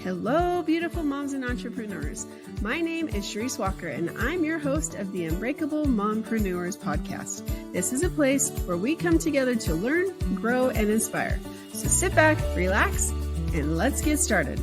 Hello, beautiful moms and entrepreneurs. My name is Charisse Walker, and I'm your host of the Unbreakable Mompreneurs podcast. This is a place where we come together to learn, grow, and inspire. So sit back, relax, and let's get started.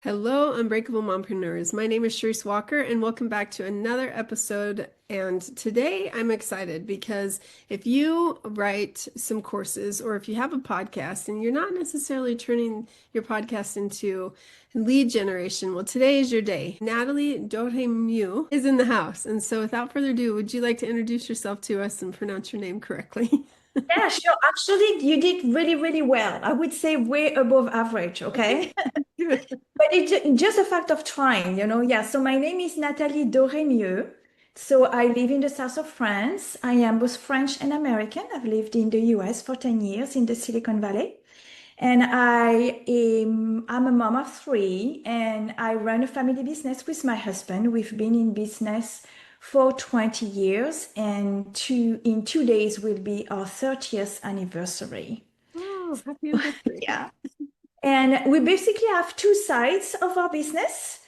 Hello, Unbreakable Mompreneurs. My name is Charisse Walker, and welcome back to another episode. And today I'm excited because if you write some courses or if you have a podcast and you're not necessarily turning your podcast into lead generation, well, today is your day. Nathalie Doremieux is in the house. And so without further ado, would you like to introduce yourself to us and pronounce your name correctly? Yeah, sure. Actually, you did really, really well. I would say way above average, okay? But it's just a fact of trying, Yeah, so my name is Nathalie Doremieux. So I live in the south of France. I am both French and American. I've lived in the US for 10 years in the Silicon Valley. And I'm a mom of three, and I run a family business with my husband. We've been in business for 20 years, and in 2 days will be our 30th anniversary. Oh, happy anniversary. Yeah. And we basically have two sides of our business.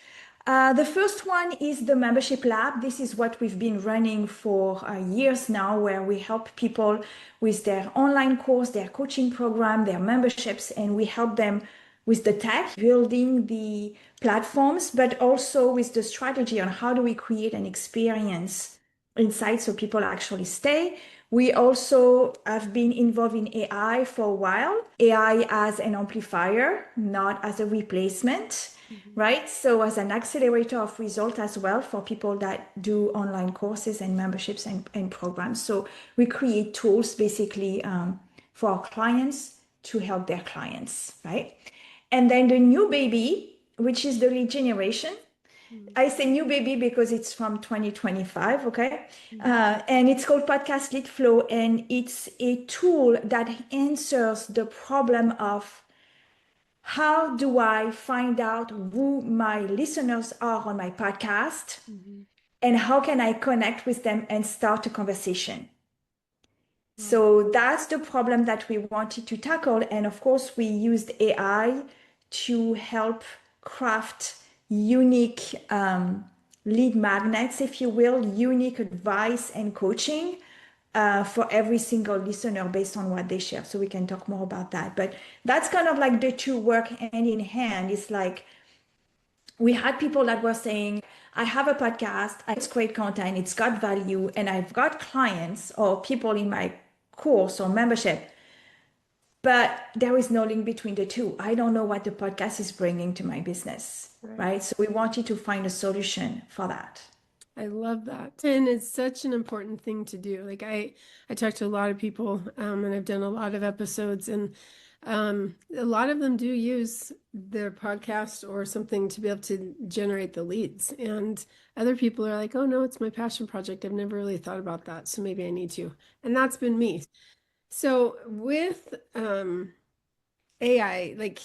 The first one is the membership lab. This is what we've been running for years now, where we help people with their online course, their coaching program, their memberships, and we help them with the tech, building the platforms, but also with the strategy on how do we create an experience inside so people actually stay. We also have been involved in AI for a while, AI as an amplifier, not as a replacement. Right? So as an accelerator of result as well for people that do online courses and memberships and programs. So we create tools basically for our clients to help their clients, right? And then the new baby, which is the lead generation. I say new baby because it's from 2025, okay? And it's called Podcast Lead Flow, and it's a tool that answers the problem of how do I find out who my listeners are on my podcast, and how can I connect with them and start a conversation? So that's the problem that we wanted to tackle. And of course, we used AI to help craft unique lead magnets, if you will, unique advice and coaching for every single listener based on what they share. So we can talk more about that. But that's kind of like the two work hand in hand. It's like we had people that were saying, I have a podcast, it's great content, it's got value, and I've got clients or people in my course or membership, but there is no link between the two. I don't know what the podcast is bringing to my business, right? So we wanted to find a solution for that. I love that. And it's such an important thing to do. Like I talk to a lot of people and I've done a lot of episodes, and a lot of them do use their podcast or something to be able to generate the leads. And other people are like, oh no, it's my passion project. I've never really thought about that. So maybe I need to. And that's been me. So with AI, like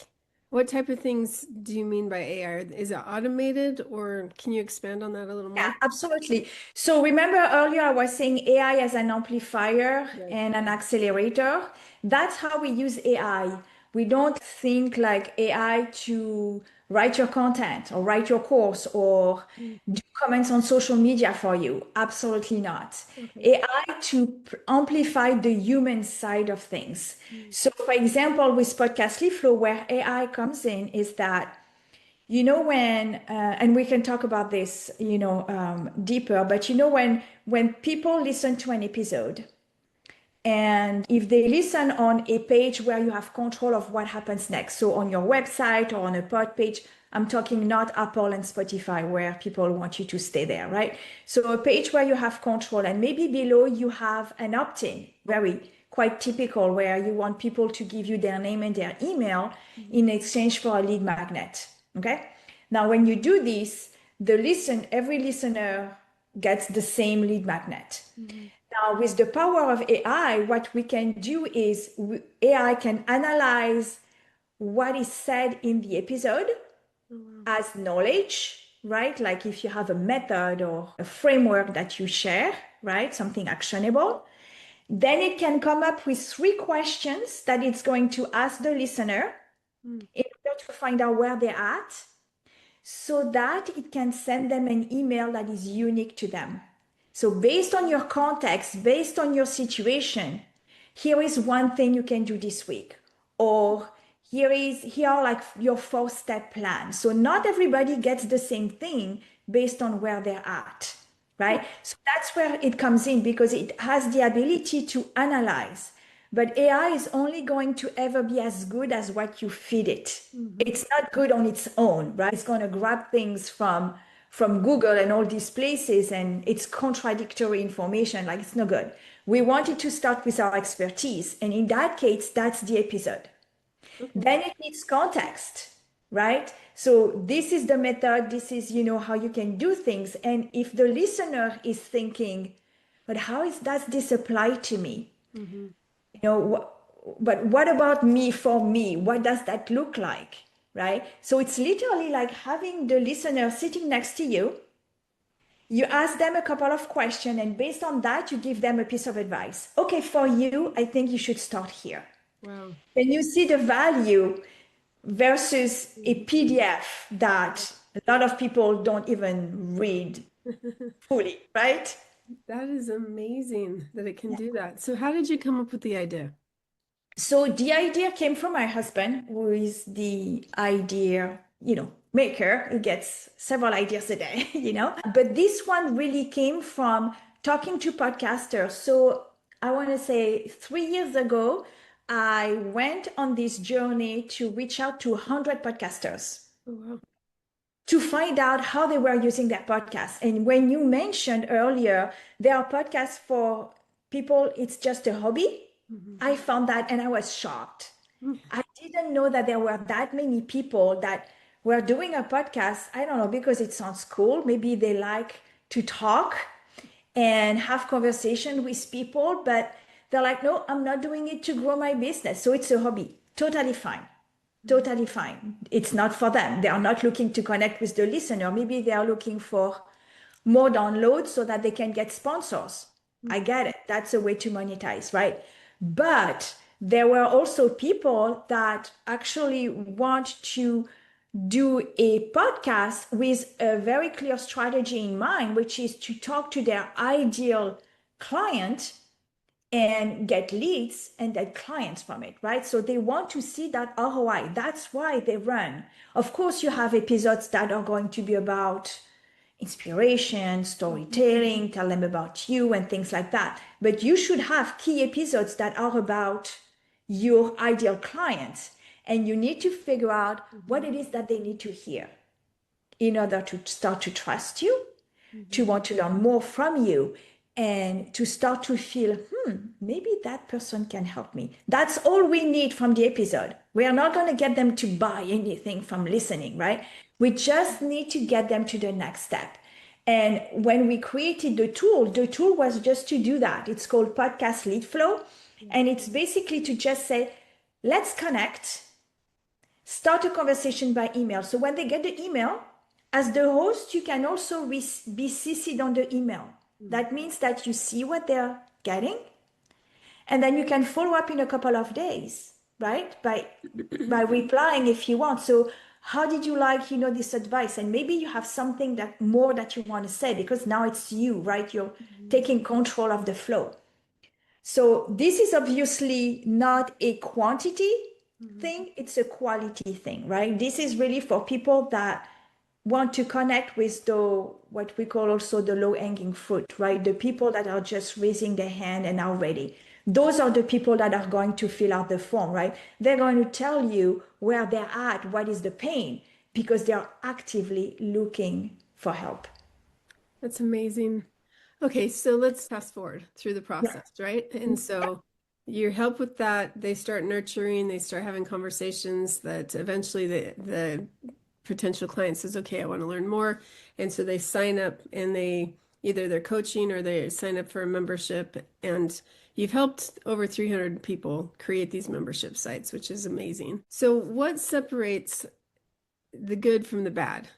what type of things do you mean by AI? Is it automated, or can you expand on that a little more? Yeah, absolutely. So remember earlier I was saying AI as an amplifier and an accelerator. That's how we use AI. We don't think like AI to write your content or write your course or do comments on social media for you. Absolutely not. AI to amplify the human side of things. So for example, with Podcast Lead Flow, where AI comes in is that when and we can talk about this deeper, but when people listen to an episode, and if they listen on a page where you have control of what happens next, so on your website or on a pod page, I'm talking not Apple and Spotify where people want you to stay there, right? So a page where you have control, and maybe below you have an opt-in, very quite typical, where you want people to give you their name and their email in exchange for a lead magnet. Okay. Now, when you do this, every listener gets the same lead magnet. Now, with the power of AI, what we can do is AI can analyze what is said in the episode as knowledge right? Like if you have a method or a framework that you share, right? Something actionable. Then it can come up with 3 questions that it's going to ask the listener Mm. in order to find out where they're at so that it can send them an email that is unique to them. So based on your context, based on your situation, here is one thing you can do this week. Or here are like your 4-step plan. So not everybody gets the same thing based on where they're at, right? So that's where it comes in because it has the ability to analyze. But AI is only going to ever be as good as what you feed it. It's not good on its own, right? It's going to grab things from Google and all these places, and it's contradictory information. Like it's no good. We wanted to start with our expertise, and in that case, that's the episode. Okay. Then it needs context, right? So this is the method. This is how you can do things. And if the listener is thinking, but does this apply to me? Mm-hmm. But what about me for me? What does that look like? Right? So it's literally like having the listener sitting next to you. You ask them a couple of questions, and based on that, you give them a piece of advice. Okay, for you, I think you should start here. Wow. And you see the value versus a PDF that a lot of people don't even read fully, right? That is amazing that it can do that. So how did you come up with the idea? So the idea came from my husband, who is the idea, maker. He gets several ideas a day. But this one really came from talking to podcasters. So I want to say 3 years ago, I went on this journey to reach out to 100 podcasters Oh, wow. to find out how they were using their podcast. And when you mentioned earlier, there are podcasts for people, it's just a hobby. Mm-hmm. I found that and I was shocked. I didn't know that there were that many people that were doing a podcast. I don't know, because it sounds cool. Maybe they like to talk and have conversation with people, but they're like, no, I'm not doing it to grow my business. So it's a hobby. Totally fine. Totally fine. It's not for them. They are not looking to connect with the listener. Maybe they are looking for more downloads so that they can get sponsors. I get it. That's a way to monetize, right? But there were also people that actually want to do a podcast with a very clear strategy in mind, which is to talk to their ideal client and get leads and get clients from it, right? So they want to see that ROI. That's why they run. Of course, you have episodes that are going to be about inspiration, storytelling, tell them about you and things like that. But you should have key episodes that are about your ideal clients. And you need to figure out what it is that they need to hear in order to start to trust you, to want to learn more from you, and to start to feel, maybe that person can help me. That's all we need from the episode. We are not going to get them to buy anything from listening, right? We just need to get them to the next step. And when we created the tool was just to do that. It's called Podcast Lead Flow. And it's basically to just say, let's connect, start a conversation by email. So when they get the email, as the host, you can also be CC'd on the email. That means that you see what they're getting, and then you can follow up in a couple of days, right? By replying if you want. So how did you like, this advice? And maybe you have something that you want to say, because now it's you, right? You're taking control of the flow. So this is obviously not a quantity thing, it's a quality thing, right? This is really for people that want to connect with what we call also the low-hanging fruit, right? The people that are just raising their hand and are ready. Those are the people that are going to fill out the form, right? They're going to tell you where they're at, what is the pain, because they're actively looking for help. That's amazing. Okay, so let's fast forward through the process, right? And so you help with that. They start nurturing, they start having conversations that eventually the potential client says, okay, I want to learn more. And so they sign up and either they're coaching or they sign up for a membership. And you've helped over 300 people create these membership sites, which is amazing. So what separates the good from the bad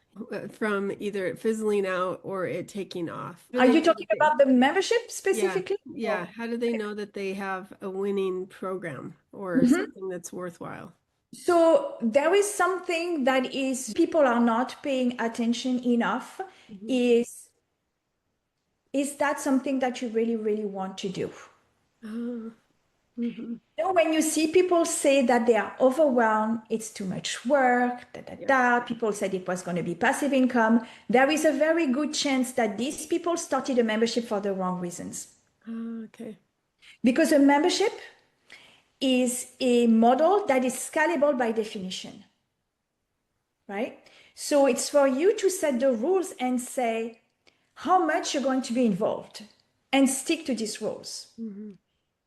from either it fizzling out or it taking off? How do Are they you know talking that they, about the membership yeah, specifically? yeah. How do they know that they have a winning program or Mhm. something that's worthwhile? So there is something that is people are not paying attention enough Hmm. is is that something that you really, really want to do? Oh, hmm. You know, when you see people say that they are overwhelmed, it's too much work, Yeah. people said it was going to be passive income, there is a very good chance that these people started a membership for the wrong reasons. Oh, okay. Because a membership is a model that is scalable by definition, right? So it's for you to set the rules and say how much you're going to be involved and stick to these rules. Hmm.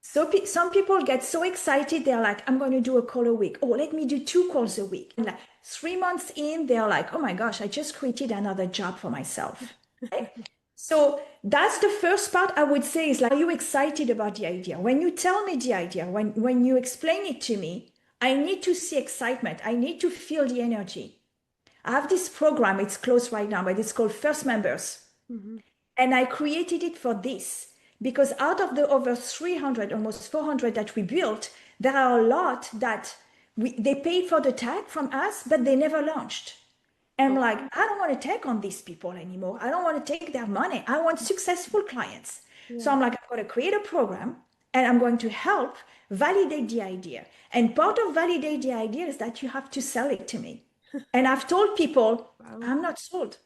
So some people get so excited, they're like, I'm going to do a call a week. Oh, let me do 2 calls a week. And like 3 months in, they're like, oh my gosh, I just created another job for myself. Right? So that's the first part I would say is like, are you excited about the idea? When you tell me the idea, when you explain it to me, I need to see excitement. I need to feel the energy. I have this program, it's closed right now, but it's called First Members. Hmm. And I created it for this because out of the over 300, almost 400 that we built, there are a lot that they paid for the tag from us, but they never launched. And I'm Oh, like, I don't want to take on these people anymore. I don't want to take their money. I want successful clients. So yeah. I'm like, I'm going to create a program and I'm going to help validate the idea. And part of validate the idea is that you have to sell it to me. And I've told people, Wow. I'm not sold.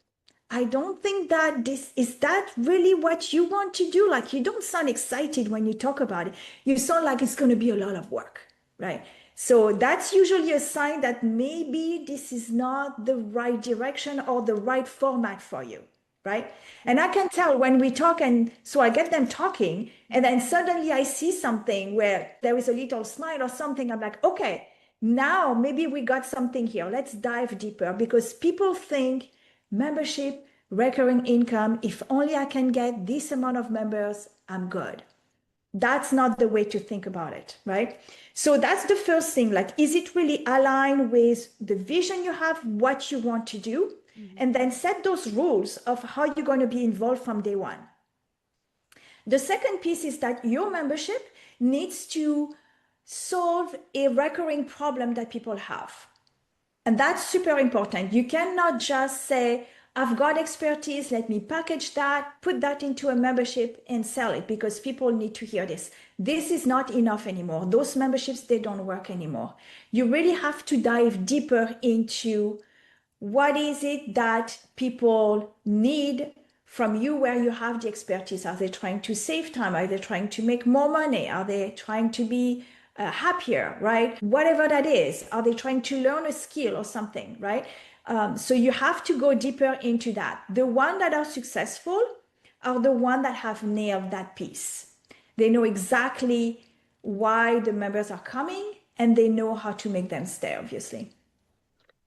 I don't think that this is that really what you want to do. Like you don't sound excited when you talk about it. You sound like it's going to be a lot of work, right? So that's usually a sign that maybe this is not the right direction or the right format for you, right? And I can tell when we talk, and so I get them talking, and then suddenly I see something where there is a little smile or something. I'm like, okay, now maybe we got something here. Let's dive deeper because people think membership, recurring income, if only I can get this amount of members, I'm good. That's not the way to think about it, right? So that's the first thing. Like, is it really aligned with the vision you have, what you want to do? Hmm. And then set those rules of how you're going to be involved from day one. The second piece is that your membership needs to solve a recurring problem that people have. And that's super important. You cannot just say, I've got expertise, let me package that, put that into a membership and sell it because people need to hear this. This is not enough anymore. Those memberships, they don't work anymore. You really have to dive deeper into what is it that people need from you where you have the expertise. Are they trying to save time? Are they trying to make more money? Are they trying to be happier, right? Whatever that is. Are they trying to learn a skill or something, right? So you have to go deeper into that. The ones that are successful are the ones that have nailed that piece. They know exactly why the members are coming and they know how to make them stay, obviously.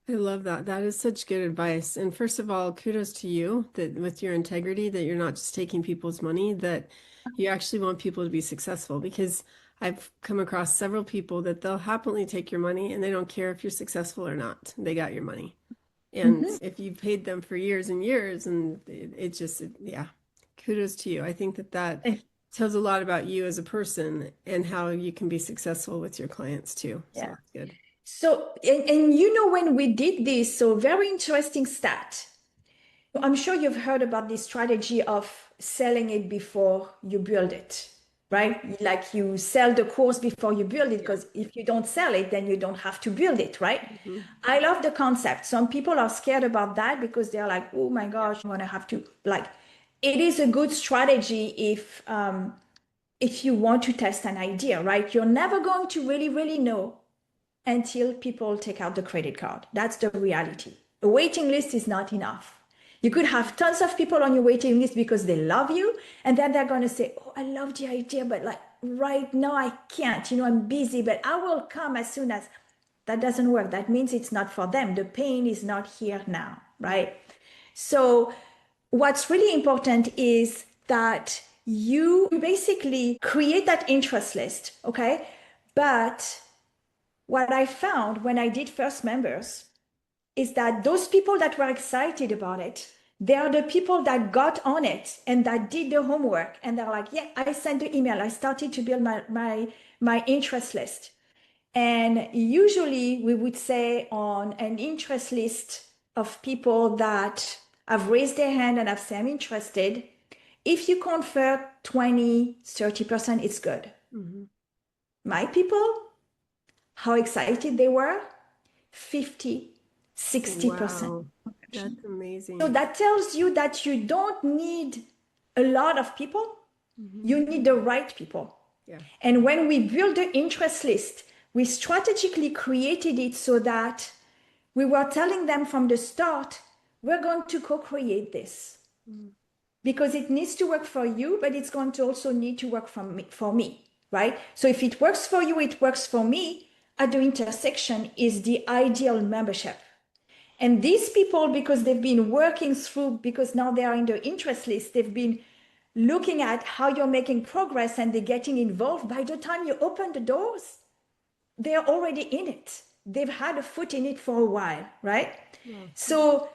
I love that. That is such good advice. And first of all, kudos to you that with your integrity, that you're not just taking people's money, that you actually want people to be successful. Because I've come across several people that they'll happily take your money and they don't care if you're successful or not. They got your money. And Mhm. if you've paid them for years and years, and it just, yeah, kudos to you. I think that that tells a lot about you as a person and how you can be successful with your clients too. So Yeah. that's good. So, and you know, when we did this, so very interesting stat. I'm sure you've heard about this strategy of selling it before you build it, Mhm. right? Like you sell the course before you build it, Yeah. because if you don't sell it, then you don't have to build it, right? Mhm. I love the concept. Some people are scared about that because they're like, oh my Yeah. gosh, I'm gonna have to like, it is a good strategy if you want to test an idea, right? You're never going to really, really know until people take out the credit card. That's the reality. A waiting list is not enough. You could have tons of people on your waiting list because they love you, and then they're going to say, oh, I love the idea, but like right now I can't. You know, I'm busy, but I will come as soon as. That doesn't work. That means it's not for them. The pain is not here now, right? So, what's really important is that you basically create that interest list, okay? But what I found when I did first members is that those people that were excited about it, they are the people that got on it and that did the homework. And they're like, yeah, I sent the email. I started to build my interest list. And usually we would say on an interest list of people that have raised their hand and have said, I'm interested, if you convert 20, 30%, it's good. Mm-hmm. My people, how excited they were, 50, 60%. Wow, that's amazing. So that tells you that you don't need a lot of people. Mm-hmm. You need the right people. Yeah. And when we built the interest list, we strategically created it so that we were telling them from the start, we're going to co-create this. Mm-hmm. Because it needs to work for you, but it's going to also need to work for me, right? So if it works for you, it works for me. At the intersection is the ideal membership. And these people, because they've been working through, because now they are in the interest list, they've been looking at how you're making progress and they're getting involved. By the time you open the doors, they're already in it. They've had a foot in it for a while, right? Yeah. So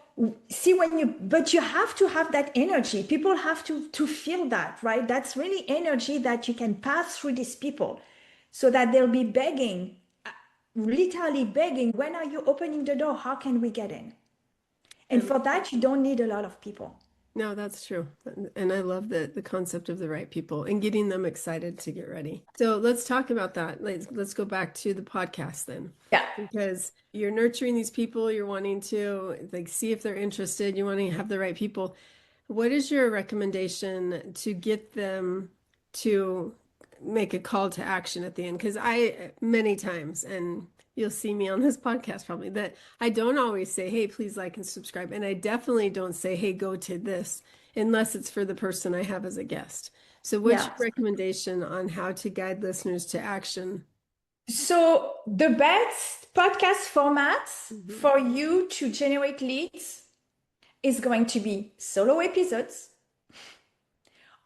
see, but you have to have that energy. People have to feel that, right? That's really energy that you can pass through these people so that they'll be begging, literally begging, when are you opening the door? How can we get in? And for that, you don't need a lot of people. No, that's true. And I love the concept of the right people and getting them excited to get ready. So let's talk about that. Let's go back to the podcast then. Yeah. Because you're nurturing these people, you're wanting to see if they're interested, you want to have the right people. What is your recommendation to get them to make a call to action at the end? Because many times, and you'll see me on this podcast probably, that I don't always say, hey, please like and subscribe. And I definitely don't say, hey, go to this, unless it's for the person I have as a guest. So what's your recommendation on how to guide listeners to action? So the best podcast formats for you to generate leads is going to be solo episodes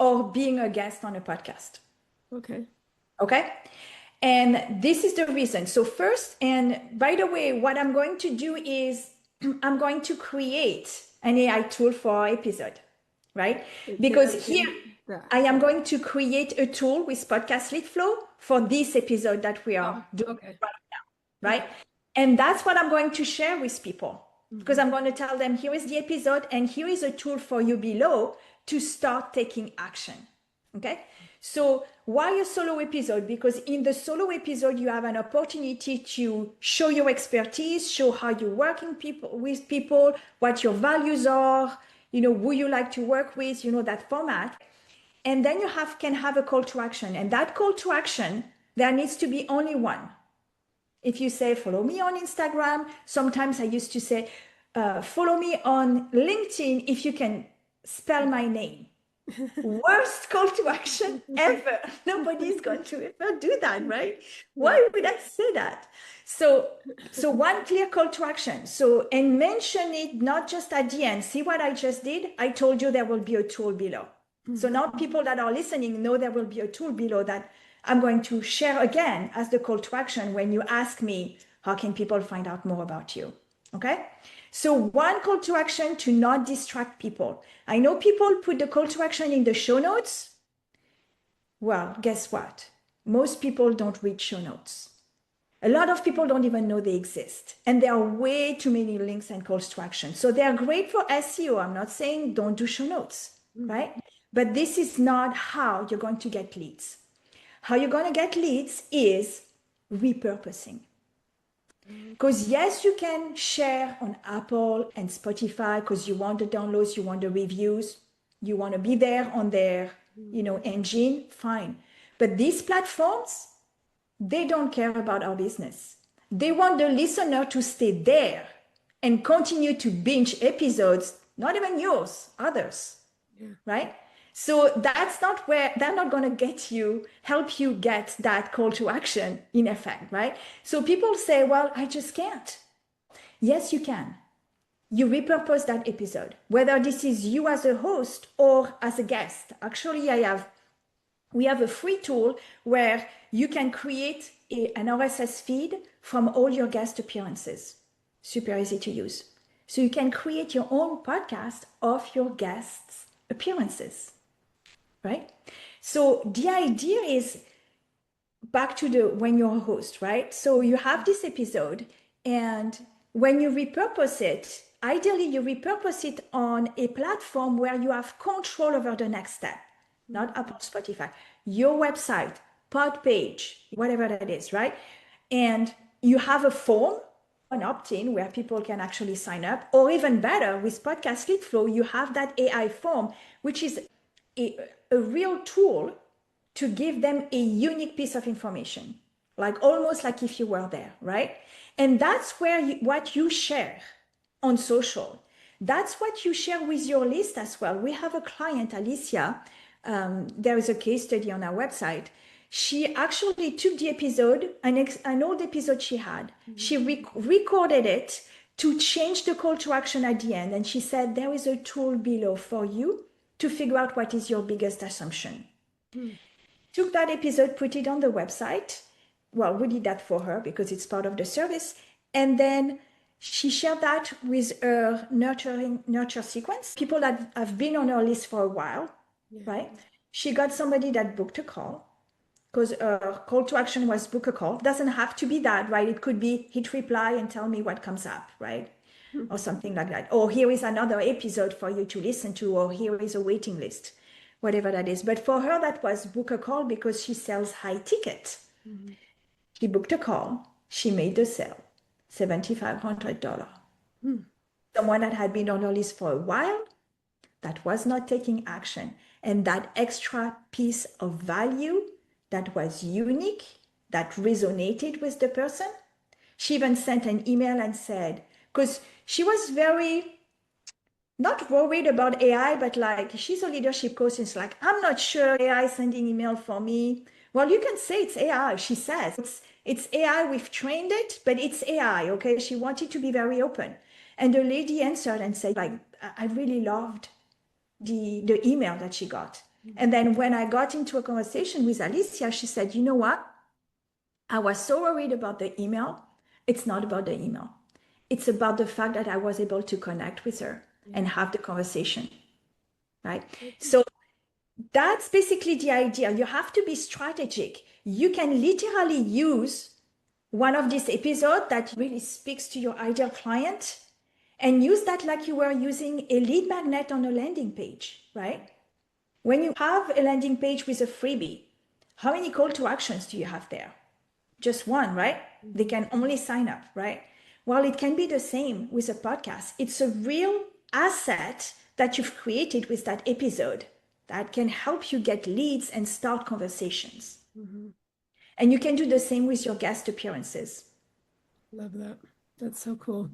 or being a guest on a podcast. Okay. And this is the reason. So first, and by the way, what I'm going to do is I'm going to create an AI tool for our episode, right? Because here I am going to create a tool with Podcast Lead Flow for this episode that we are doing right now, right? And that's what I'm going to share with people, because I'm going to tell them, here is the episode and here is a tool for you below to start taking action, okay? So why a solo episode? Because in the solo episode, you have an opportunity to show your expertise, show how you're working with people, what your values are, who you like to work with, that format. And then you can have a call to action. And that call to action, there needs to be only one. If you say, follow me on Instagram, sometimes I used to say, follow me on LinkedIn if you can spell my name. Worst call to action ever. Nobody's going to ever do that, right? Why would I say that? So one clear call to action. And mention it not just at the end. See what I just did? I told you there will be a tool below. So now people that are listening know there will be a tool below that I'm going to share again as the call to action when you ask me, how can people find out more about you? Okay? So one call to action to not distract people. I know people put the call to action in the show notes. Well, guess what? Most people don't read show notes. A lot of people don't even know they exist. And there are way too many links and calls to action. So they are great for SEO. I'm not saying don't do show notes, right? But this is not how you're going to get leads. How you're going to get leads is repurposing. Because yes, you can share on Apple and Spotify because you want the downloads, you want the reviews, you want to be there on their, engine, fine. But these platforms, they don't care about our business. They want the listener to stay there and continue to binge episodes, not even yours, others, right? So that's not where they're not going to help you get that call to action in effect, right? So people say, well, I just can't. Yes, you can. You repurpose that episode, whether this is you as a host or as a guest. Actually, we have a free tool where you can create an RSS feed from all your guest appearances. super easy to use. So you can create your own podcast of your guests' appearances, right? So the idea is back to the when you're a host, right? So you have this episode, and when you repurpose it, ideally you repurpose it on a platform where you have control over the next step, not Apple, Spotify, your website, pod page, whatever that is, right? And you have a form, an opt-in where people can actually sign up, or even better, with Podcast Lead Flow, you have that AI form, which is a real tool to give them a unique piece of information, like almost like if you were there, right? And that's where what you share on social, that's what you share with your list as well. We have a client, Alicia. There is a case study on our website. She actually took the episode, an old episode she had. She recorded it to change the call to action at the end. And she said, there is a tool below for you to figure out what is your biggest assumption. Took that episode, put it on the website. Well, we did that for her because it's part of the service. And then she shared that with her nurture sequence, people that have been on her list for a while, right? She got somebody that booked a call because her call to action was book a call. Doesn't have to be that, right? It could be hit reply and tell me what comes up, right? Or something like that. Or here is another episode for you to listen to, or here is a waiting list, whatever that is. But for her, that was book a call because she sells high ticket. She booked a call. She made the sale, $7,500. Someone that had been on her list for a while, that was not taking action. And that extra piece of value that was unique, that resonated with the person. She even sent an email and said, because she was very, not worried about AI, but like she's a leadership coach. And it's like, I'm not sure AI is sending email for me. Well, you can say it's AI, she says. It's AI, we've trained it, but it's AI, okay? She wanted to be very open. And the lady answered and said, like, I really loved the email that she got. And then when I got into a conversation with Alicia, she said, you know what? I was so worried about the email. It's not about the email. It's about the fact that I was able to connect with her and have the conversation, right? So that's basically the idea. You have to be strategic. You can literally use one of these episodes that really speaks to your ideal client and use that like you were using a lead magnet on a landing page, right? When you have a landing page with a freebie, how many call to actions do you have there? Just one, right? They can only sign up, right? Well, it can be the same with a podcast. It's a real asset that you've created with that episode that can help you get leads and start conversations. And you can do the same with your guest appearances. Love that. That's so cool.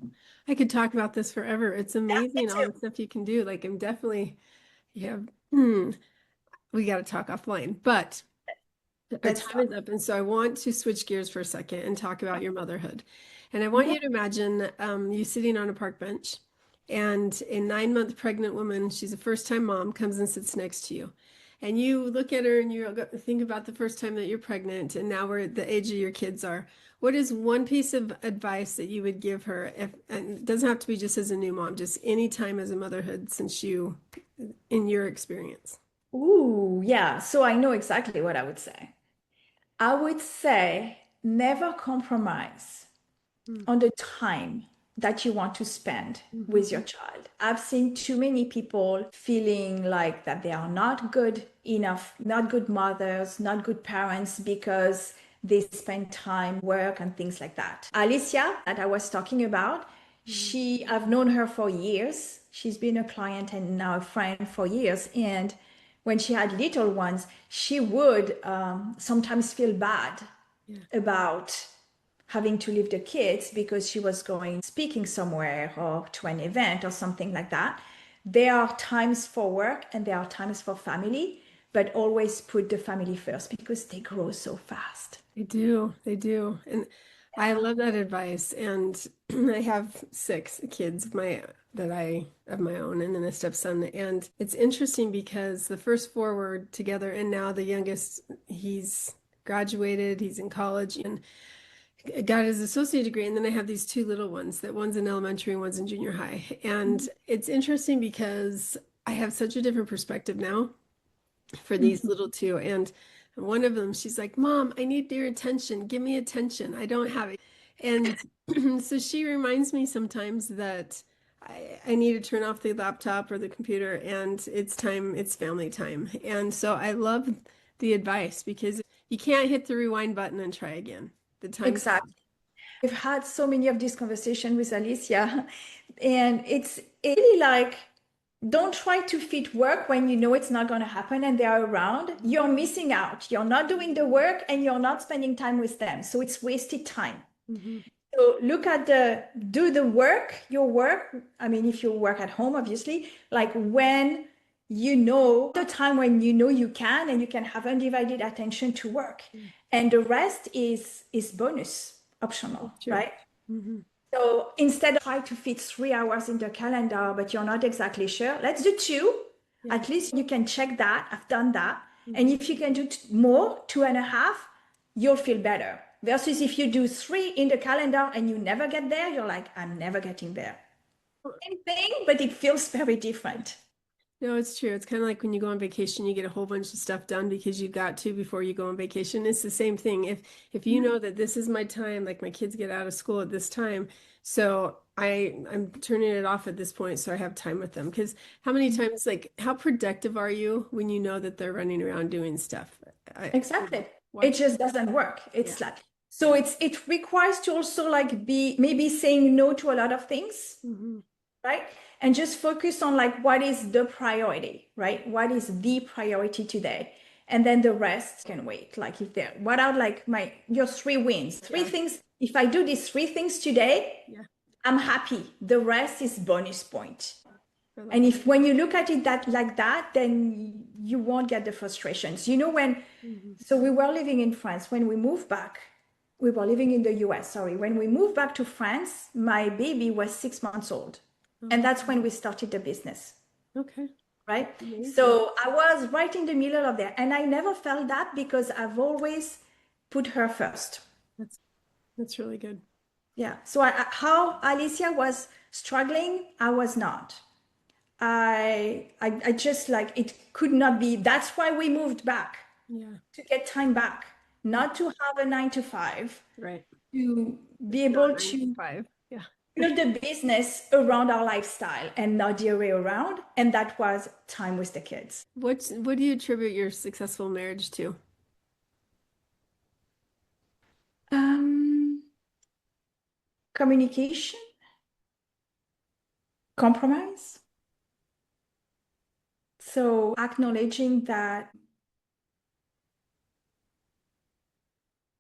I could talk about this forever. It's amazing all the stuff you can do. Like I'm definitely, yeah, we got to talk offline, but our time is up. And so I want to switch gears for a second and talk about your motherhood. And I want you to imagine you sitting on a park bench and a 9-month pregnant woman, she's a first-time mom, comes and sits next to you. And you look at her and you think about the first time that you're pregnant and now we're at the age of your kids are. What is one piece of advice that you would give her? And it doesn't have to be just as a new mom, just any time as a motherhood since you, in your experience. Ooh, yeah. So I know exactly what I would say. I would say never compromise on the time that you want to spend with your child. I've seen too many people feeling like that they are not good enough, not good mothers, not good parents because they spend time work and things like that. Alicia, that I was talking about, I've known her for years. She's been a client and now a friend for years. And when she had little ones, she would sometimes feel bad about having to leave the kids because she was going speaking somewhere or to an event or something like that. There are times for work and there are times for family, but always put the family first because they grow so fast. They do. They do. And I love that advice. And I have 6 kids of my own and then a stepson. And it's interesting because the first 4 were together and now the youngest, he's graduated, he's in college. And got his associate degree, and then I have these two little ones, that one's in elementary and one's in junior high. And it's interesting because I have such a different perspective now for these Mhm. little two. And one of them, she's like, Mom, I need your attention. Give me attention. I don't have it. And so she reminds me sometimes that I need to turn off the laptop or the computer and it's time, it's family time. And so I love the advice because you can't hit the rewind button and try again. The time's Exactly. I've had so many of these conversations with Alicia, and it's really like, don't try to fit work when you know it's not going to happen and they're around. You're missing out. You're not doing the work and you're not spending time with them. So it's wasted time. mm-hmm. So look at do the work, your work. I mean, if you work at home, obviously, like when you know the time when you know you can and you can have undivided attention to work. And the rest is bonus, optional, That's true. right? Mm-hmm. So instead of trying to fit 3 hours in the calendar, but you're not exactly sure, let's do two. Yeah. At least you can check that. I've done that. And Mm-hmm. if you can do more, 2.5, you'll feel better. Versus if you do 3 in the calendar and you never get there, you're like, I'm never getting there. Same thing, but it feels very different. No, it's true. It's kind of like when you go on vacation, you get a whole bunch of stuff done because you got to before you go on vacation. It's the same thing. If you know that this is my time, like my kids get out of school at this time, so I'm turning it off at this point so I have time with them. Because how many times, like, how productive are you when you know that they're running around doing stuff? Exactly. It Watch. just doesn't work. Yeah. It's like, so it requires to also like be maybe saying no to a lot of things, Hmm. right? And just focus on like what is the priority, right? What is the priority today? And then the rest can wait. Like if they're what are like my your 3 wins, three Yeah. things. If I do these 3 things today, Yeah. I'm happy. The rest is bonus point. I love And that. if when you look at it that like that, then you won't get the frustrations. You know when Hmm. so we were living in France when we moved back. We were living in the US, sorry. When we moved back to France, my baby was 6 months old. And Oh, that's when we started the business, okay. right? Amazing. So I was right in the middle of there. And I never felt that because I've always put her first. That's that's really good. Yeah. So how Alicia was struggling, I was not. I just like it could not be. That's why we moved back Yeah. to get time back, not to have a 9 to 5, Right. to be It's not able nine to to five. Yeah. build a business around our lifestyle and not the other way around. And that was time with the kids. What do you attribute your successful marriage to? Um, Communication, compromise. So acknowledging that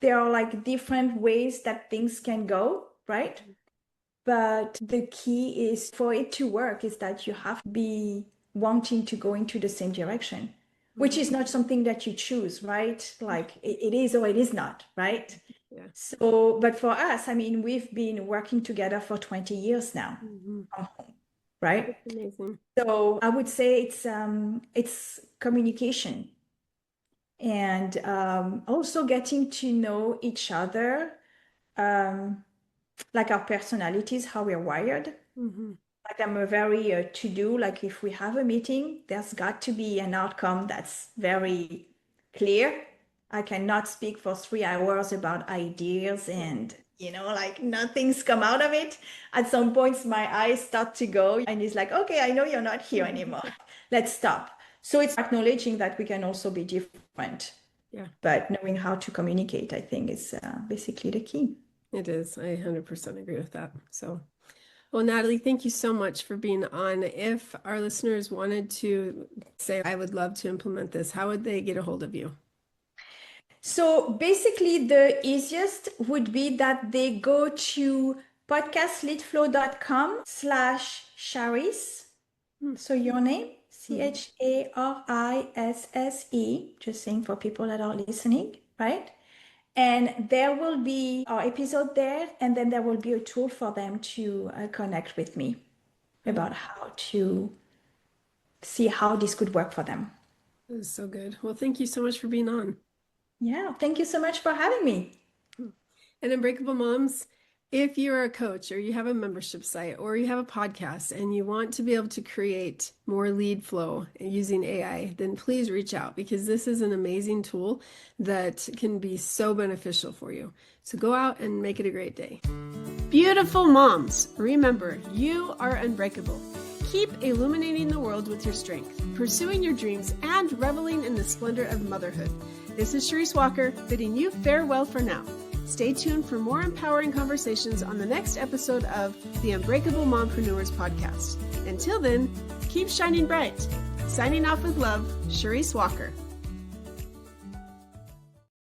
there are like different ways that things can go, right? But the key is for it to work is that you have to be wanting to go into the same direction, which Mhm. is not something that you choose, right? Like it is or it is not, right? Yeah. So, but for us, I mean, we've been working together for 20 years now Hmm. from home, right? That's amazing. So I would say it's communication and also getting to know each other, um, like our personalities, how we're wired. Hmm. Like I'm a very to do, like if we have a meeting, there's got to be an outcome that's very clear. I cannot speak for 3 hours about ideas Right. and, like nothing's come out of it. At some points, my eyes start to go, and it's like, okay, I know you're not here anymore. Let's stop. So it's acknowledging that we can also be different, Yeah, but knowing how to communicate, I think, is basically the key. it is. I 100% agree with that. So, well, Natalie, thank you so much for being on. If our listeners wanted to say, I would love to implement this, how would they get a hold of you? So basically, the easiest would be that they go to podcastleadflow.com/Charisse. Hmm. So your name, Mhm. Charisse, just saying for people that are listening, right? And there will be our episode there, and then there will be a tool for them to connect with me I love about how to see how this could work for them. it. This is so good. Well, thank you so much for being on. Yeah, thank you so much for having me. And Unbreakable Moms, if you're a coach or you have a membership site or you have a podcast and you want to be able to create more lead flow using AI, then please reach out because this is an amazing tool that can be so beneficial for you. So go out and make it a great day. Beautiful moms, remember, you are unbreakable. Keep illuminating the world with your strength, pursuing your dreams, and reveling in the splendor of motherhood. This is Charisse Walker, bidding you farewell for now. Stay tuned for more empowering conversations on the next episode of the Unbreakable Mompreneurs podcast. Until then, keep shining bright. Signing off with love, Charisse Walker.